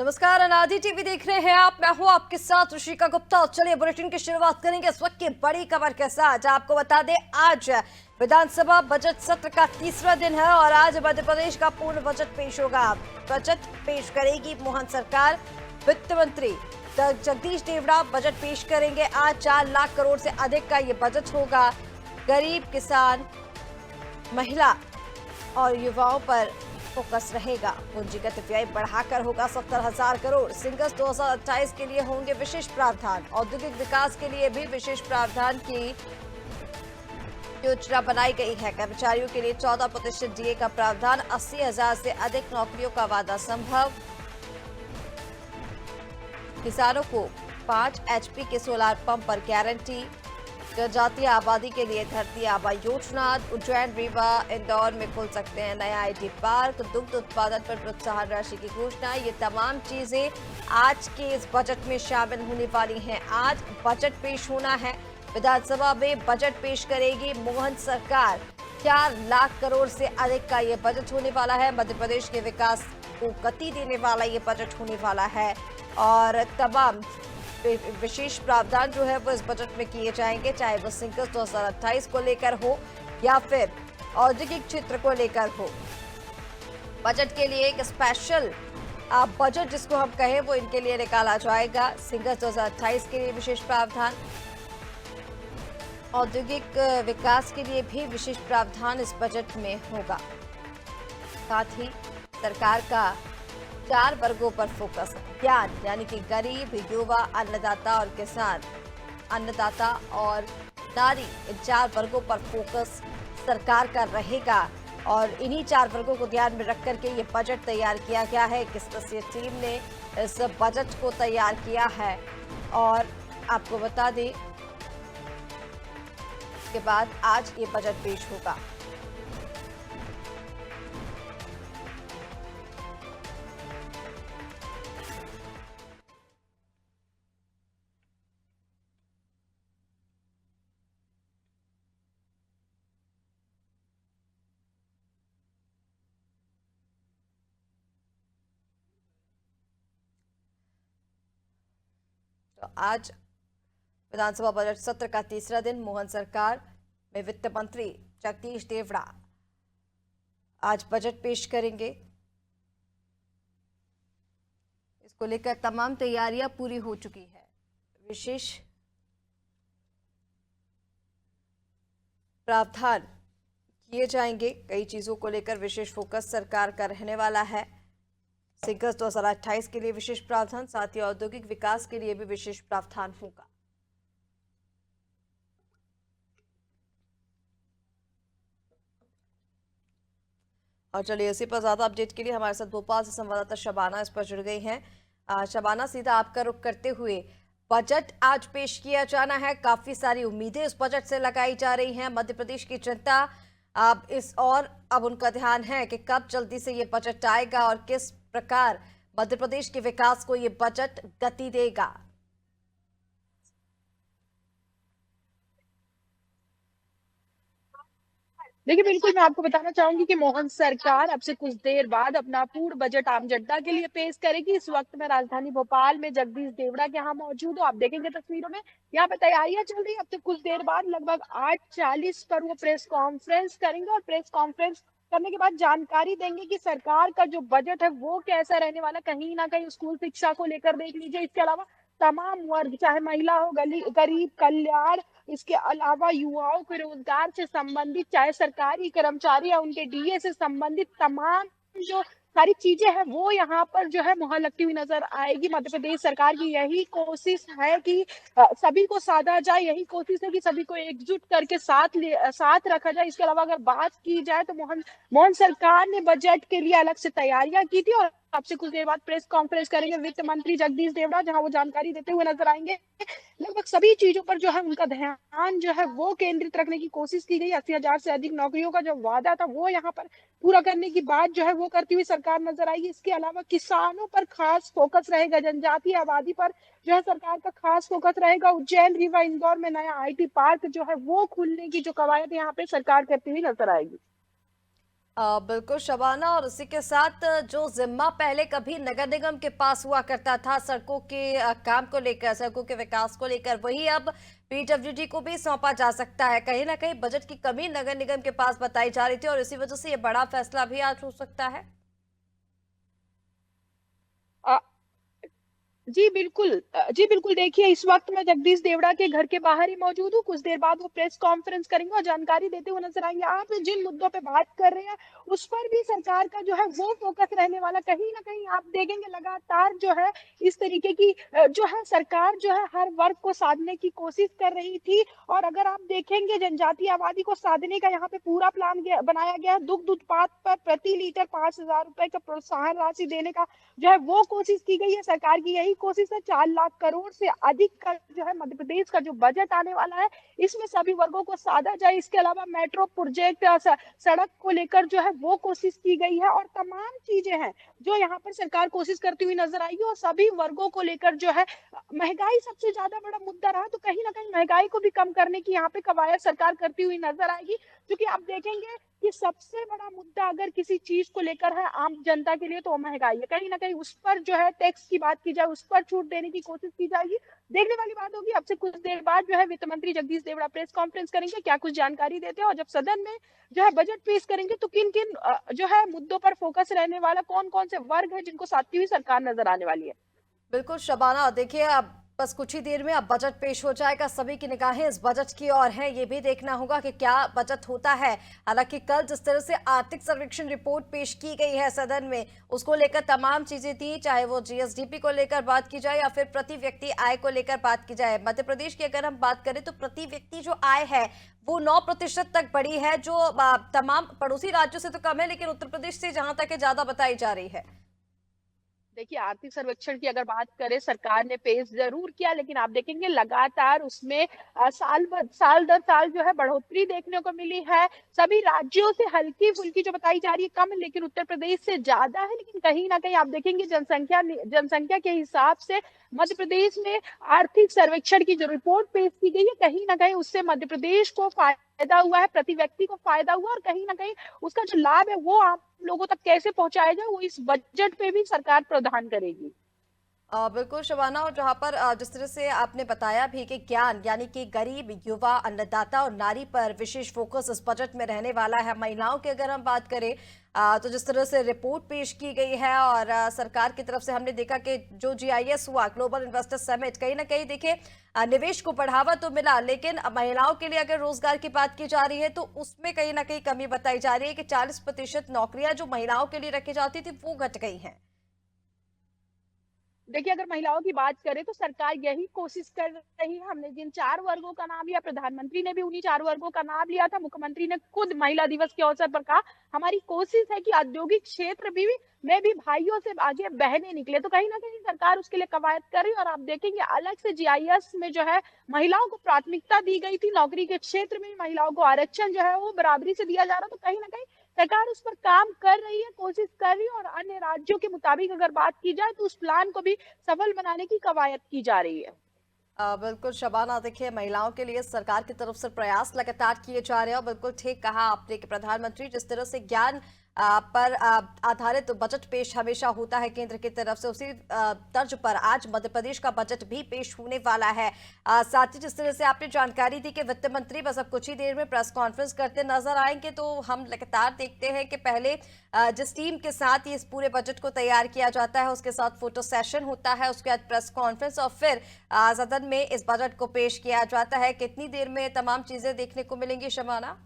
नमस्कार, अनादि टीवी देख रहे हैं आप। मैं हूं आपके साथ ऋषिका गुप्ता। चलिए बुलेटिन की शुरुआत करेंगे इस वक्त की बड़ी खबर के साथ। आपको बता दें, आज विधानसभा बजट सत्र का तीसरा दिन है और आज मध्य प्रदेश का पूर्ण बजट पेश होगा। बजट पेश करेगी मोहन सरकार। वित्त मंत्री जगदीश देवड़ा बजट पेश करेंगे। आज 4 लाख करोड़ से अधिक का ये बजट होगा। गरीब, किसान, महिला और युवाओं पर फोकस रहेगा। पूंजीगत व्यय बढ़ाकर होगा 70,000 करोड़। सिंगस 2028 के लिए होंगे विशेष प्रावधान। औद्योगिक विकास के लिए भी विशेष प्रावधान की योजना बनाई गई है। कर्मचारियों के लिए 14% डीए का प्रावधान। 80,000 से अधिक नौकरियों का वादा संभव। किसानों को 5 HP के सोलर पंप पर गारंटी। जनजातीय आबादी के लिए धरती आबा योजना। उज्जैन, रीवा, इंदौर में खुल सकते हैं नया IT पार्क। दुग्ध उत्पादन पर प्रोत्साहन राशि की घोषणा। ये तमाम चीजें आज के इस बजट में शामिल होने वाली हैं। आज बजट पेश होना है। विधानसभा में बजट पेश करेगी मोहन सरकार। 4 लाख करोड़ से अधिक का ये बजट होने वाला है। मध्य प्रदेश के विकास को गति देने वाला ये बजट होने वाला है और तमाम विशेष प्रावधान जो है वो इस बजट में किए जाएंगे, चाहे वो सिंगस 2028 को लेकर हो या फिर औद्योगिक क्षेत्र को लेकर हो। बजट के लिए एक स्पेशल बजट जिसको हम कहें वो इनके लिए निकाला जाएगा। सिंगस 2028 के लिए विशेष प्रावधान, औद्योगिक विकास के लिए भी विशेष प्रावधान इस बजट में होगा। साथ ही सरकार का 4 वर्गों पर फोकस। ज्ञान यानी कि गरीब, युवा, अन्नदाता और किसान, अन्नदाता और नारी, इन 4 वर्गों पर फोकस सरकार का रहेगा और इन्हीं 4 वर्गों को ध्यान में रख करके ये बजट तैयार किया गया है। किस तरह से टीम ने इस बजट को तैयार किया है और आपको बता दें इसके बाद आज ये बजट पेश होगा। तो आज विधानसभा बजट सत्र का तीसरा दिन। मोहन सरकार में वित्त मंत्री जगदीश देवड़ा आज बजट पेश करेंगे। इसको लेकर तमाम तैयारियां पूरी हो चुकी है। विशेष प्रावधान किए जाएंगे। कई चीजों को लेकर विशेष फोकस सरकार का रहने वाला है। सिंगस 2028 के लिए विशेष प्रावधान, साथ ही औद्योगिक विकास के लिए भी विशेष प्रावधान होगा। और चलिए इसी पर ज्यादा अपडेट के लिए हमारे साथ भोपाल से संवाददाता शबाना इस पर जुड़ गई हैं। शबाना, सीधा आपका रुख करते हुए, बजट आज पेश किया जाना है। काफी सारी उम्मीदें इस बजट से लगाई जा रही हैं। मध्य प्रदेश की जनता अब उनका ध्यान है कि कब जल्दी से ये बजट आएगा और किस प्रकार मध्य प्रदेश के विकास को ये बजट गति देगा। देखिए, बिल्कुल मैं आपको बताना चाहूंगी कि मोहन सरकार अब से कुछ देर बाद अपना पूर्ण बजट आम जनता के लिए पेश करेगी। इस वक्त मैं राजधानी भोपाल में जगदीश देवड़ा के यहाँ मौजूद हूँ। आप देखेंगे तस्वीरों में, यहाँ पे तैयारियां चल रही है। अब से कुछ देर बाद लगभग 8:40 पर वो प्रेस कॉन्फ्रेंस करेंगे और प्रेस कॉन्फ्रेंस करने के बाद जानकारी देंगे कि सरकार का जो बजट है वो कैसा रहने वाला। कहीं ना कहीं स्कूल शिक्षा को लेकर देख लीजिए, इसके अलावा तमाम वर्ग, चाहे महिला हो, गरीब कल्याण, इसके अलावा युवाओं के रोजगार से संबंधित, चाहे सरकारी कर्मचारी या उनके डीए से संबंधित तमाम जो सारी चीजें हैं वो यहाँ पर जो है मुहर लगती हुई नजर आएगी। मध्य प्रदेश सरकार की यही कोशिश है कि सभी को साधा जाए, यही कोशिश है कि सभी को एकजुट करके साथ रखा जाए। इसके अलावा अगर बात की जाए तो मोहन मोहन सरकार ने बजट के लिए अलग से तैयारियां की थी और आपसे कुछ देर बाद प्रेस कॉन्फ्रेंस करेंगे वित्त मंत्री जगदीश देवड़ा, जहां वो जानकारी देते हुए नजर आएंगे। लगभग सभी चीजों पर जो है उनका ध्यान जो है वो केंद्रित रखने की कोशिश की गई। 80,000 से अधिक नौकरियों का जो वादा था वो यहाँ पर पूरा करने की बात जो है वो करती हुई सरकार नजर आएगी। इसके अलावा किसानों पर खास फोकस रहेगा, जनजातीय आबादी पर जो है सरकार का खास फोकस रहेगा। उज्जैन, रीवा, इंदौर में नया IT पार्क जो है वो खुलने की जो कवायद यहाँ पे सरकार करती हुई नजर आएगी। बिल्कुल शबाना, और उसी के साथ जो जिम्मा पहले कभी नगर निगम के पास हुआ करता था सड़कों के काम को लेकर, सड़कों के विकास को लेकर, वही अब पीडब्ल्यूडी को भी सौंपा जा सकता है। कहीं ना कहीं बजट की कमी नगर निगम के पास बताई जा रही थी और इसी वजह से ये बड़ा फैसला भी आज हो सकता है। जी बिल्कुल देखिए, इस वक्त मैं जगदीश देवड़ा के घर के बाहर ही मौजूद हूँ। कुछ देर बाद वो प्रेस कॉन्फ्रेंस करेंगे और जानकारी देते हुए नजर आएंगे। आप जिन मुद्दों पे बात कर रहे हैं उस पर भी सरकार का जो है वो फोकस रहने वाला। कहीं ना कहीं आप देखेंगे लगातार जो है इस तरीके की जो है सरकार जो है हर वर्ग को साधने की कोशिश कर रही थी। और अगर आप देखेंगे जनजातीय आबादी को साधने का यहाँ पे पूरा प्लान बनाया गया है। दुग्ध उत्पाद पर प्रति लीटर 5,000 रुपए का प्रोत्साहन राशि देने का जो है वो कोशिश की गई है। सरकार की यही कोशिश है। 4 लाख करोड़ से अधिक का जो है मध्य प्रदेश का जो बजट आने वाला है इसमें सभी वर्गों को साधा जाए। इसके अलावा मेट्रो प्रोजेक्ट सड़क को लेकर जो है वो कोशिश की गई है और तमाम चीजें हैं जो यहाँ पर सरकार कोशिश करती हुई नजर आएगी। और सभी वर्गों को लेकर जो है महंगाई सबसे ज्यादा बड़ा मुद्दा रहा, तो कहीं ना कहीं महंगाई को भी कम करने की यहाँ पे कवायद सरकार करती हुई नजर आएगी। क्योंकि आप देखेंगे कि सबसे बड़ा मुद्दा अगर किसी चीज को लेकर है आम जनता के लिए तो महंगाई है। कहीं ना कहीं उस पर जो है टैक्स की बात की जाए, उस पर छूट देने की कोशिश की जाएगी। देखने वाली बात होगी। अब से कुछ देर बाद जो है वित्त मंत्री जगदीश देवड़ा प्रेस कॉन्फ्रेंस करेंगे, क्या कुछ जानकारी देते हैं और जब सदन में जो है बजट पेश करेंगे तो किन किन जो है मुद्दों पर फोकस रहने वाला, कौन कौन से वर्ग है जिनको साधती हुई सरकार नजर आने वाली है। बिल्कुल शबाना, देखिए अब बस कुछ ही देर में अब बजट पेश हो जाएगा। सभी की निगाहें इस बजट की ओर हैं। ये भी देखना होगा कि क्या बजट होता है। हालांकि कल जिस तरह से आर्थिक सर्वेक्षण रिपोर्ट पेश की गई है सदन में, उसको लेकर तमाम चीजें थी, चाहे वो जीएसडीपी को लेकर बात की जाए या फिर प्रति व्यक्ति आय को लेकर बात की जाए। मध्य प्रदेश की अगर हम बात करें तो प्रति व्यक्ति जो आय है वो 9% तक बढ़ी है, जो तमाम पड़ोसी राज्यों से तो कम है, लेकिन उत्तर प्रदेश से जहां तक है ज्यादा बताई जा रही है। देखिए, आर्थिक सर्वेक्षण की अगर बात करें सरकार ने पेश जरूर किया, लेकिन आप देखेंगे लगातार उसमें साल दर साल जो है बढ़ोतरी देखने को मिली है। सभी राज्यों से हल्की फुल्की जो बताई जा रही है कम, लेकिन उत्तर प्रदेश से ज्यादा है। लेकिन कहीं ना कहीं आप देखेंगे जनसंख्या के हिसाब से मध्य प्रदेश में आर्थिक सर्वेक्षण की जो रिपोर्ट पेश की गई है कहीं ना कहीं उससे मध्य प्रदेश को फायदा हुआ है, प्रति व्यक्ति को फायदा हुआ। और कहीं ना कहीं उसका जो लाभ है वो आप लोगों तक कैसे पहुंचाया जाए वो इस बजट पे भी सरकार प्रदान करेगी। बिल्कुल शबाना, और जहां पर जिस तरह से आपने बताया भी कि ज्ञान यानी कि गरीब, युवा, अन्नदाता और नारी पर विशेष फोकस इस बजट में रहने वाला है। महिलाओं की अगर हम बात करें तो जिस तरह से रिपोर्ट पेश की गई है और सरकार की तरफ से हमने देखा कि जो जीआईएस हुआ, ग्लोबल इन्वेस्टर समिट, कहीं ना कहीं देखिए निवेश को बढ़ावा तो मिला, लेकिन महिलाओं के लिए अगर रोजगार की बात की जा रही है तो उसमें कहीं ना कहीं कमी बताई जा रही है कि 40% नौकरियां जो महिलाओं के लिए रखी जाती थी वो घट गई हैं। देखिए, अगर महिलाओं की बात करें तो सरकार यही कोशिश कर रही है। हमने जिन 4 वर्गों का नाम लिया, प्रधानमंत्री ने भी उन्हीं 4 वर्गों का नाम लिया था। मुख्यमंत्री ने खुद महिला दिवस के अवसर पर कहा हमारी कोशिश है कि औद्योगिक क्षेत्र भी में भी भाइयों से आगे बहनें निकले। तो कहीं ना कहीं सरकार उसके लिए कवायद कर रही है। और आप देखेंगे अलग से जीआईएस में जो है महिलाओं को प्राथमिकता दी गई थी। नौकरी के क्षेत्र में महिलाओं को आरक्षण जो है वो बराबरी से दिया जा रहा। तो कहीं ना कहीं सरकार उस पर काम कर रही है, कोशिश कर रही है। और अन्य राज्यों के मुताबिक अगर बात की जाए तो उस प्लान को भी सफल बनाने की कवायद की जा रही है। बिल्कुल शबाना, देखिए महिलाओं के लिए सरकार की तरफ से प्रयास लगातार किए जा रहे हैं और बिल्कुल ठीक कहा आपने कि प्रधानमंत्री जिस तरह से ज्ञान पर आधारित तो बजट पेश हमेशा होता है केंद्र की तरफ से, उसी तर्ज पर आज मध्य प्रदेश का बजट भी पेश होने वाला है। साथ ही जिस तरह से आपने जानकारी दी कि वित्त मंत्री बस अब कुछ ही देर में प्रेस कॉन्फ्रेंस करते नजर आएंगे, तो हम लगातार देखते हैं कि पहले जिस टीम के साथ ये इस पूरे बजट को तैयार किया जाता है उसके साथ फोटो सेशन होता है, उसके बाद प्रेस कॉन्फ्रेंस और फिर सदन में इस बजट को पेश किया जाता है। कितनी देर में तमाम चीजें देखने को मिलेंगी शबाना?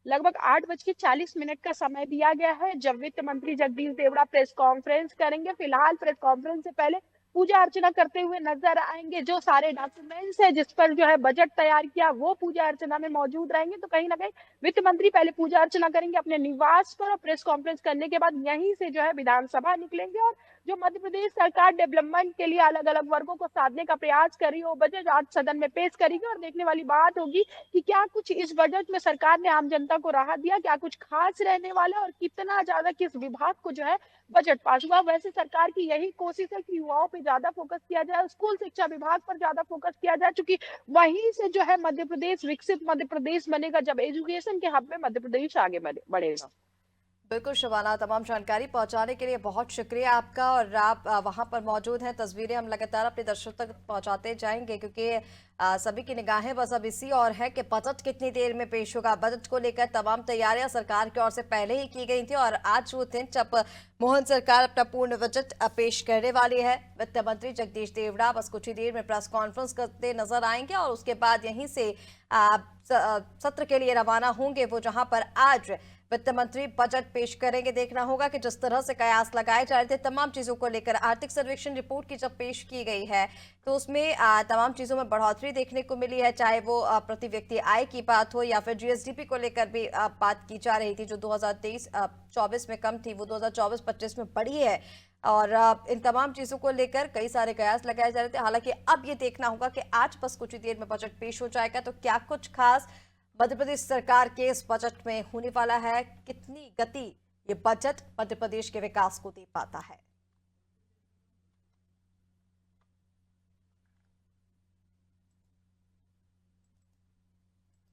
लगभग 8:40 का समय दिया गया है जब वित्त मंत्री जगदीश देवड़ा प्रेस कॉन्फ्रेंस करेंगे। फिलहाल प्रेस कॉन्फ्रेंस से पहले पूजा अर्चना करते हुए नजर आएंगे। जो सारे डॉक्यूमेंट्स है जिस पर जो है बजट तैयार किया वो पूजा अर्चना में मौजूद रहेंगे। तो कहीं ना कहीं वित्त मंत्री पहले पूजा अर्चना करेंगे अपने निवास पर और प्रेस कॉन्फ्रेंस करने के बाद यहीं से जो है विधानसभा निकलेंगे। और जो मध्य प्रदेश सरकार डेवलपमेंट के लिए अलग अलग वर्गों को साधने का प्रयास कर रही है वो बजट आज सदन में पेश करेगी। और देखने वाली बात होगी कि क्या कुछ इस बजट में सरकार ने आम जनता को राहत दिया, क्या कुछ खास रहने वाला और कितना ज्यादा किस विभाग को जो है बजट पास हुआ। वैसे सरकार की यही कोशिश है कि युवाओं पे ज्यादा फोकस किया जाए, स्कूल शिक्षा विभाग पर ज्यादा फोकस किया जाए, क्योंकि वहीं से जो है मध्य प्रदेश विकसित मध्य प्रदेश बनेगा जब एजुकेशन के हब में मध्य प्रदेश आगे बढ़ेगा। बिल्कुल शबाना, तमाम जानकारी पहुंचाने के लिए बहुत शुक्रिया आपका। और आप वहां पर मौजूद हैं, तस्वीरें हम लगातार अपने दर्शकों तक पहुंचाते जाएंगे, क्योंकि सभी की निगाहें बस अब इसी और है कि बजट कितनी देर में पेश होगा। बजट को लेकर तमाम तैयारियां सरकार की ओर से पहले ही की गई थी और आज वो दिन जब मोहन सरकार अपना पूर्ण बजट पेश करने वाली है। वित्त मंत्री जगदीश देवड़ा बस कुछ ही देर में प्रेस कॉन्फ्रेंस करते नजर आएंगे और उसके बाद यहीं से सत्र के लिए रवाना होंगे वो, जहां पर आज वित्त मंत्री बजट पेश करेंगे। देखना होगा कि जिस तरह से कयास लगाए जा रहे थे तमाम चीजों को लेकर, आर्थिक सर्वेक्षण रिपोर्ट की जब पेश की गई है तो उसमें तमाम चीजों में बढ़ोतरी देखने को मिली है, चाहे वो प्रति व्यक्ति आय की बात हो या फिर जीएसडीपी को लेकर भी बात की जा रही थी, जो 2023-24 में कम थी वो 2024-25 में बढ़ी है। और इन तमाम चीजों को लेकर कई सारे कयास लगाए जा रहे थे। हालांकि अब ये देखना होगा कि आज बस कुछ ही देर में बजट पेश हो जाएगा तो क्या कुछ खास मध्य प्रदेश सरकार के इस बजट में होने वाला है, कितनी गति ये बजट मध्य प्रदेश के विकास को दे पाता है।